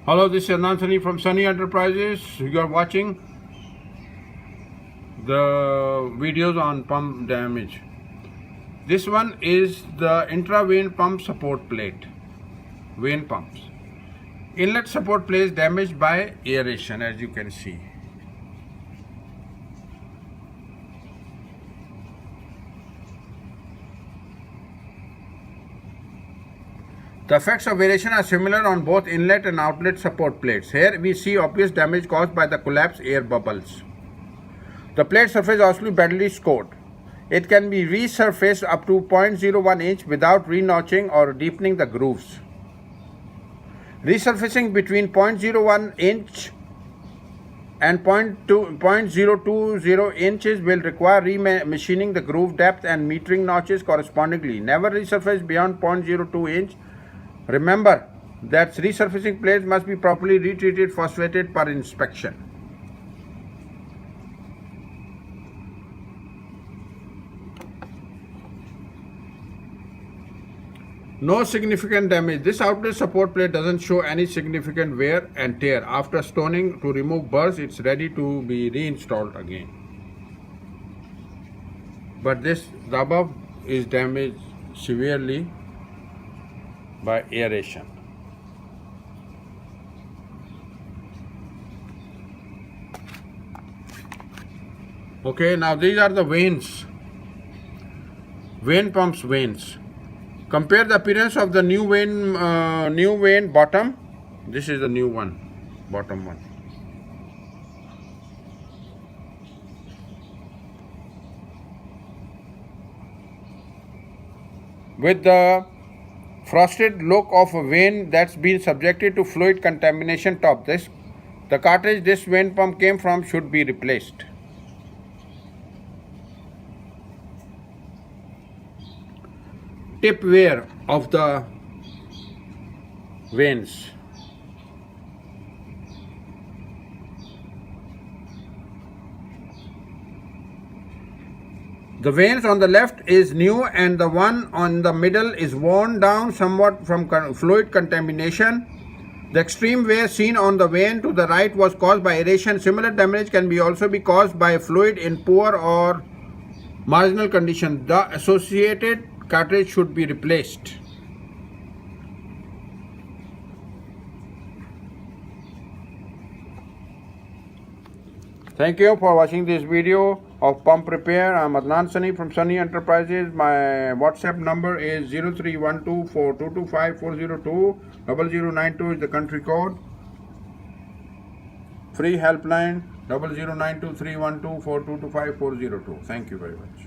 Hello, this is Adnan Sani from Sunny Enterprises. You are watching the videos on pump damage. This one is the intra-vane pump support plate, vane pumps. Inlet support plate damaged by aeration, as you can see. The effects of aeration are similar on both inlet and outlet support plates. Here we see obvious damage caused by the collapsed air bubbles. The plate surface is also badly scored. It can be resurfaced up to 0.01 inch without re-notching or deepening the grooves. Resurfacing between 0.01 inch and 0.020 inches will require remachining the groove depth and metering notches correspondingly. Never resurface beyond 0.02 inch. Remember that resurfacing plates must be properly retreated, phosphated per inspection. No significant damage. This outlet support plate doesn't show any significant wear and tear. After stoning to remove burrs, it's ready to be reinstalled again. But the above is damaged severely by aeration. Okay, now these are the vanes, vane pumps vanes. Compare the appearance of the new vane bottom. This is the new one, bottom one. With the frosted look of a vane that's been subjected to fluid contamination top. The cartridge this vane pump came from should be replaced. Tip wear of the vanes. The vanes on the left is new and the one on the middle is worn down somewhat from fluid contamination. The extreme wear seen on the vane to the right was caused by aeration. Similar damage can also be caused by fluid in poor or marginal condition. The associated cartridge should be replaced. Thank you for watching this video of pump repair. I'm Adnan Sani from Sunny Enterprises. My WhatsApp number is 031242254002. 0092 is the country code. Free helpline 00923124225402. Thank you very much.